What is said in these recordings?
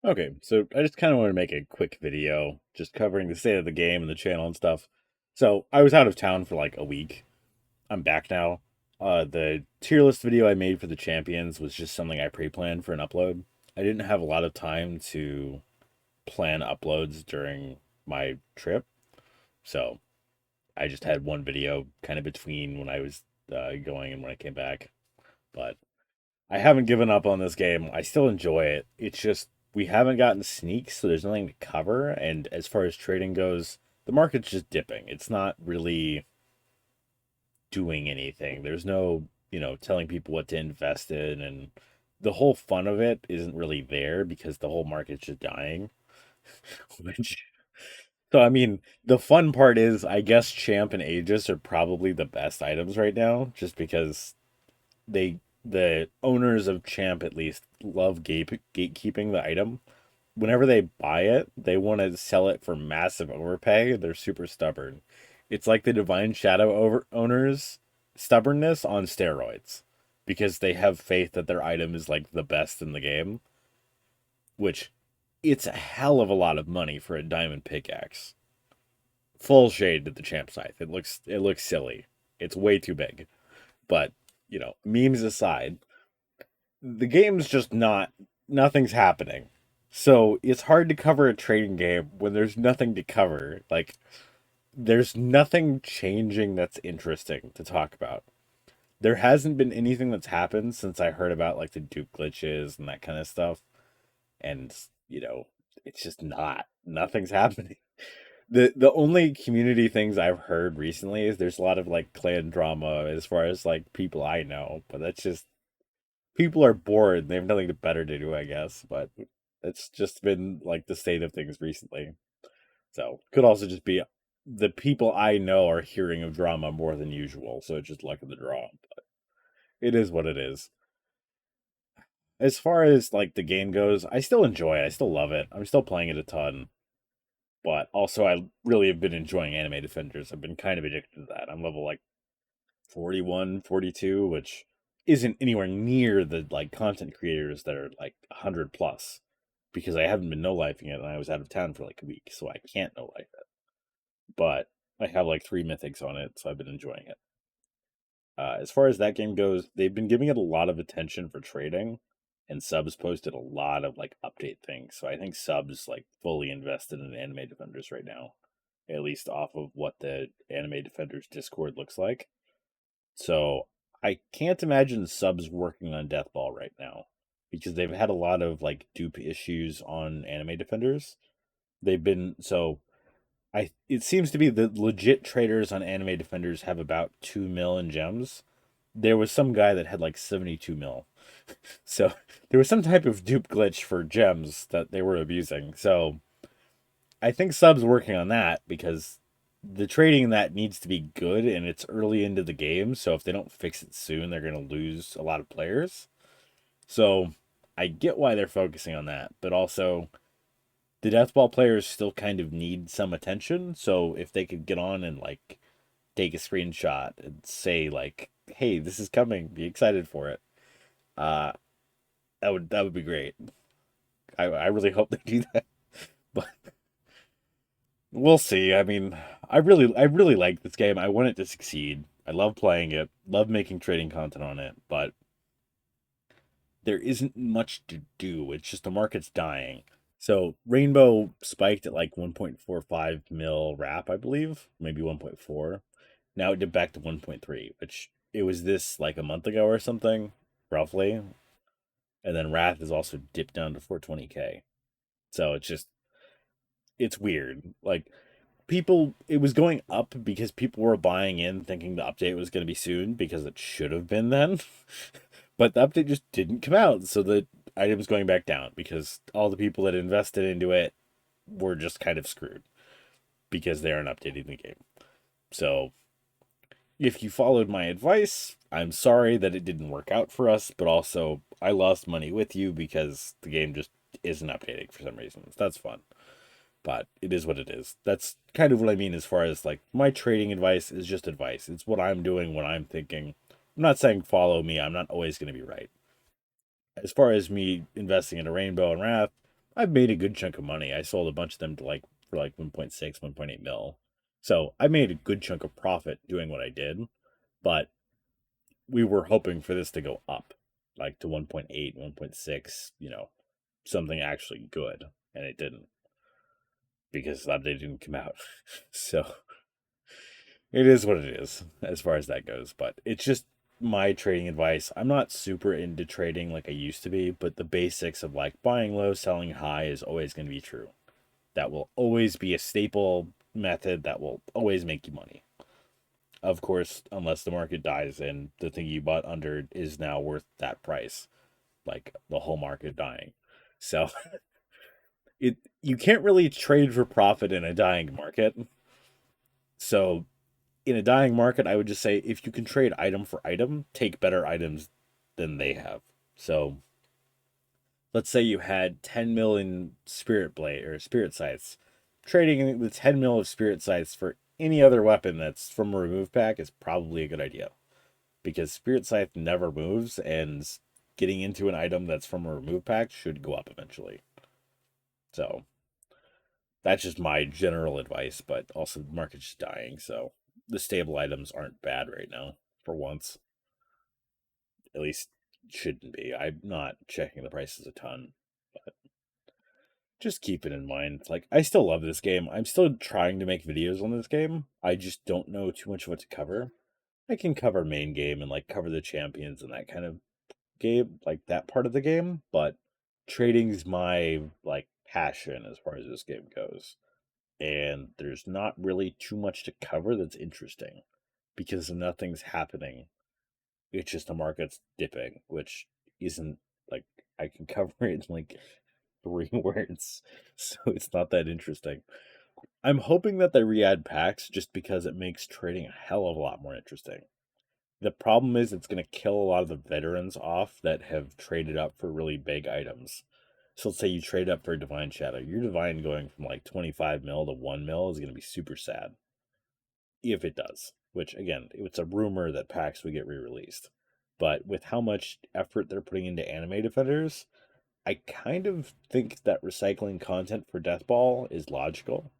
Okay, so I just kind of want to make a quick video just covering the state of the game and the channel and stuff. So I was out of town for like a week. I'm back now. The tier list video I made for the champions was just something I pre-planned for an upload. I didn't have a lot of time to plan uploads during my trip, so I just had one video kind of between when I was going and when I came back. But I haven't given up on this game. I still enjoy it. It's just we haven't gotten sneaks, so there's nothing to cover. And as far as trading goes, the market's just dipping. It's not really doing anything. There's no, telling people what to invest in, and the whole fun of it isn't really there because the whole market's just dying. Which, so I mean, the fun part is, I guess Champ and Aegis are probably the best items right now, just because the owners of Champ at least love gatekeeping the item. Whenever they buy it, they want to sell it for massive overpay. They're super stubborn. It's like the Divine Shadow owners' stubbornness on steroids because they have faith that their item is like the best in the game, which it's a hell of a lot of money for a diamond pickaxe. Full shade to the champ scythe. It looks silly. It's way too big. But, memes aside, the game's just nothing's happening. So it's hard to cover a trading game when there's nothing to cover. Like there's nothing changing that's interesting to talk about. There hasn't been anything that's happened since I heard about like the dupe glitches and that kind of stuff. And you know, it's just nothing's happening. The only community things I've heard recently is there's a lot of like clan drama as far as like people I know, but that's just people are bored. They have nothing better to do, I guess. But it's just been like the state of things recently. So could also just be the people I know are hearing of drama more than usual. So it's just luck of the draw. But it is what it is. As far as like the game goes, I still enjoy it. I still love it. I'm still playing it a ton. But also, I really have been enjoying Anime Defenders. I've been kind of addicted to that. I'm level like 41, 42, which isn't anywhere near the like content creators that are like 100 plus because I haven't been no lifing it and I was out of town for like a week, so I can't no life it. But I have like three mythics on it, so I've been enjoying it. As far as that game goes, they've been giving it a lot of attention for trading, and subs posted a lot of like update things. So I think subs like fully invested in Anime Defenders right now, at least off of what the Anime Defenders Discord looks like. So I can't imagine subs working on Deathball right now because they've had a lot of like dupe issues on Anime Defenders. They've been so I it seems to be the legit traders on Anime Defenders have about 2 mil in gems. There was some guy that had like 72 mil. So there was some type of dupe glitch for gems that they were abusing. So I think subs working on that because the trading in that needs to be good and it's early into the game. So if they don't fix it soon, they're going to lose a lot of players. So I get why they're focusing on that, but also the deathball players still kind of need some attention. So if they could get on and like take a screenshot and say like, "Hey, this is coming. Be excited for it." Uh, that would be great. I really hope they do that, but we'll see. I mean, I really like this game. I want it to succeed. I love playing it. Love making trading content on it, but there isn't much to do. It's just the market's dying. So Rainbow spiked at like 1.45 mil wrap, I believe, maybe 1.4. Now it dipped back to 1.3, which it was this like a month ago or something, roughly. And then Wrath is also dipped down to 420K. So it's weird. Like people it was going up because people were buying in thinking the update was going to be soon because it should have been then. But the update just didn't come out, so the item's going back down because all the people that invested into it were just kind of screwed because they aren't updating the game. So if you followed my advice, I'm sorry that it didn't work out for us, but also I lost money with you because the game just isn't updating for some reason. That's fun. But it is what it is. That's kind of what I mean as far as like my trading advice is just advice. It's what I'm doing, what I'm thinking. I'm not saying follow me. I'm not always going to be right. As far as me investing in a Rainbow and Wrath, I've made a good chunk of money. I sold a bunch of them to like for like 1.6, 1.8 mil. So I made a good chunk of profit doing what I did, but we were hoping for this to go up, like to 1.8, 1.6, something actually good, and it didn't because that update didn't come out. So it is what it is as far as that goes, but it's just my trading advice. I'm not super into trading like I used to be, but the basics of like buying low, selling high is always going to be true. That will always be a staple method that will always make you money. Of course, unless the market dies and the thing you bought under is now worth that price, like the whole market dying. So you can't really trade for profit in a dying market. So in a dying market, I would just say if you can trade item for item, take better items than they have. So let's say you had 10 million spirit blade or spirit sights. Trading the 10 mil of spirit sights for any other weapon that's from a remove pack is probably a good idea because spirit scythe never moves and getting into an item that's from a remove pack should go up eventually. So that's just my general advice, but also the market's just dying, so the stable items aren't bad right now for once. At least shouldn't be. I'm not checking the prices a ton, but just keep it in mind. Like, I still love this game. I'm still trying to make videos on this game. I just don't know too much of what to cover. I can cover main game and like cover the champions and that kind of game, like that part of the game, but trading's my like passion as far as this game goes. And there's not really too much to cover that's interesting because nothing's happening. It's just the market's dipping, which isn't like I can cover it in like 3 words, so it's not that interesting. I'm hoping that they re-add packs just because it makes trading a hell of a lot more interesting. The problem is it's going to kill a lot of the veterans off that have traded up for really big items. So let's say you trade up for Divine Shadow. Your Divine going from like 25 mil to 1 mil is going to be super sad. If it does. Which, again, it's a rumor that packs would get re-released. But with how much effort they're putting into anime defenders, I kind of think that recycling content for Deathball is logical.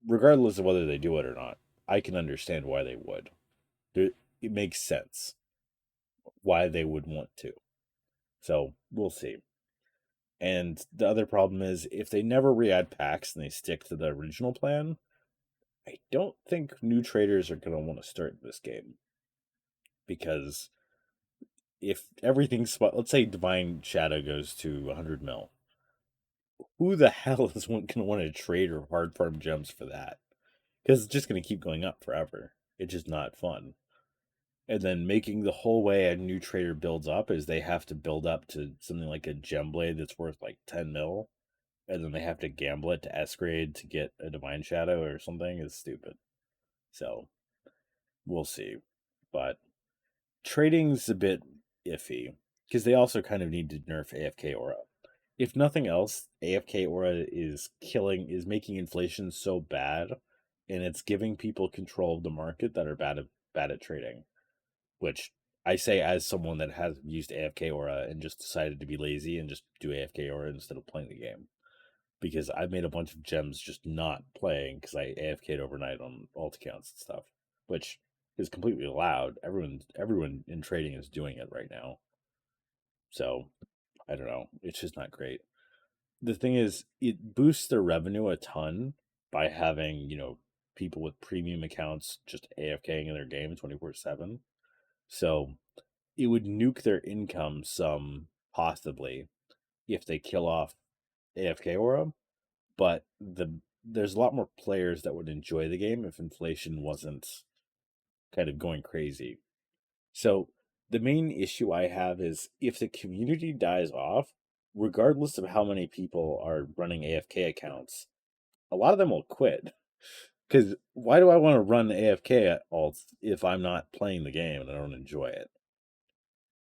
Regardless of whether they do it or not, I can understand why they would. It makes sense why they would want to. So we'll see. And the other problem is if they never re-add packs and they stick to the original plan, I don't think new traders are going to want to start this game because if everything's let's say Divine Shadow goes to 100 mil, who the hell is going to want to trade or hard farm gems for that? Because it's just going to keep going up forever. It's just not fun. And then making the whole way a new trader builds up is they have to build up to something like a gem blade that's worth like 10 mil, and then they have to gamble it to S grade to get a Divine Shadow or something is stupid. So we'll see. But trading's a bit iffy because they also kind of need to nerf AFK aura. If nothing else, AFK aura is making inflation so bad, and it's giving people control of the market that are bad at trading. Which I say as someone that has used AFK aura and just decided to be lazy and just do AFK aura instead of playing the game. Because I've made a bunch of gems just not playing because I AFK'd overnight on alt accounts and stuff, which is completely allowed. Everyone in trading is doing it right now. So I don't know. It's just not great. The thing is, it boosts their revenue a ton by having, people with premium accounts just AFKing in their game 24/7. So it would nuke their income some, possibly, if they kill off AFK aura, but there's a lot more players that would enjoy the game if inflation wasn't kind of going crazy. So the main issue I have is if the community dies off, regardless of how many people are running AFK accounts, a lot of them will quit. Because why do I want to run AFK alts if I'm not playing the game and I don't enjoy it?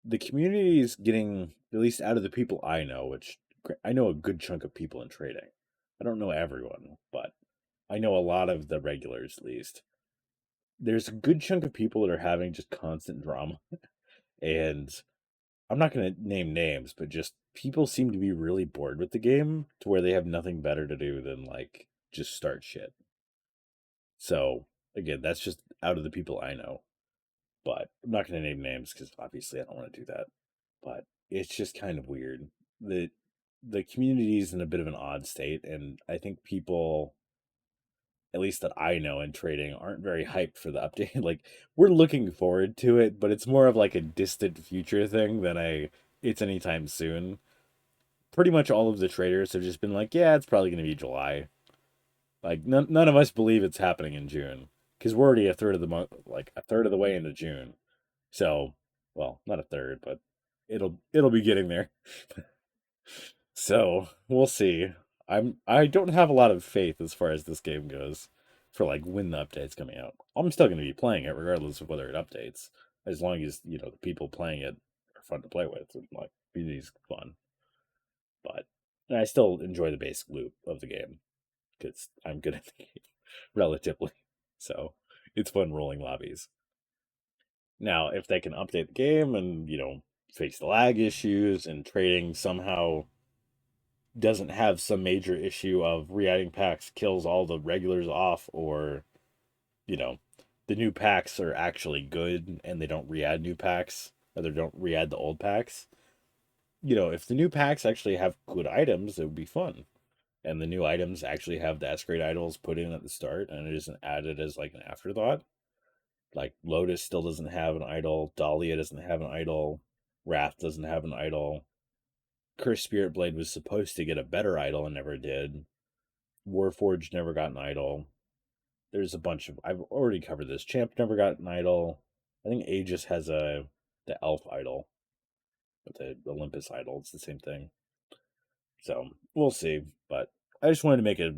The community is getting, at least out of the people I know, which I know a good chunk of people in trading. I don't know everyone, but I know a lot of the regulars at least. There's a good chunk of people that are having just constant drama. And I'm not going to name names, but just people seem to be really bored with the game to where they have nothing better to do than like just start shit. So again, that's just out of the people I know. But I'm not going to name names because obviously I don't want to do that. But it's just kind of weird. The community is in a bit of an odd state, and I think people, at least that I know in trading, aren't very hyped for the update. Like we're looking forward to it, but it's more of like a distant future thing than it's anytime soon. Pretty much all of the traders have just been like, yeah, it's probably going to be July. Like none of us believe it's happening in June because we're already a third of the month, like a third of the way into June. So, well, not a third, but it'll be getting there. So we'll see. I don't have a lot of faith as far as this game goes for like when the update's coming out. I'm still going to be playing it regardless of whether it updates, as long as the people playing it are fun to play with and like community's fun. But I still enjoy the basic loop of the game because I'm good at the game relatively. So it's fun rolling lobbies. Now, if they can update the game and fix the lag issues and trading somehow doesn't have some major issue of re-adding packs kills all the regulars off, or you know the new packs are actually good and they don't re-add new packs, or they don't re-add the old packs. If the new packs actually have good items, it would be fun, and the new items actually have the S-grade idols put in at the start and it isn't added as like an afterthought. Like Lotus still doesn't have an idol, Dahlia doesn't have an idol, Wrath doesn't have an idol, Cursed Spirit Blade was supposed to get a better idol and never did. Warforged never got an idol. There's a bunch of, I've already covered this. Champ never got an idol. I think Aegis has the Elf idol, but the Olympus idol, it's the same thing. So we'll see. But I just wanted to make a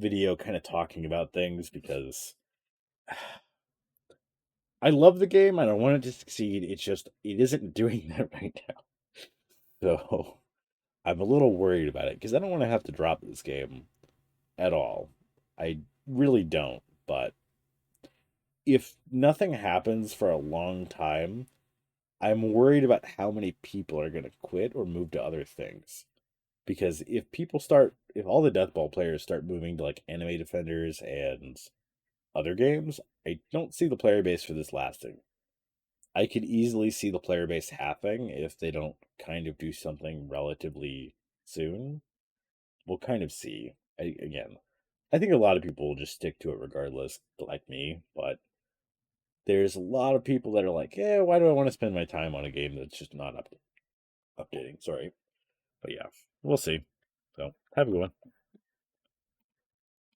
video kind of talking about things because I love the game and I want it to succeed. It's just it isn't doing that right now. So I'm a little worried about it because I don't want to have to drop this game at all. I really don't. But if nothing happens for a long time, I'm worried about how many people are going to quit or move to other things. Because if all the Death Ball players start moving to like Anime Defenders and other games, I don't see the player base for this lasting. I could easily see the player base halving if they don't kind of do something relatively soon. We'll kind of see. Again, I think a lot of people will just stick to it regardless, like me, but there's a lot of people that are like, yeah, why do I want to spend my time on a game that's just not updating? Sorry. But yeah, we'll see. So have a good one.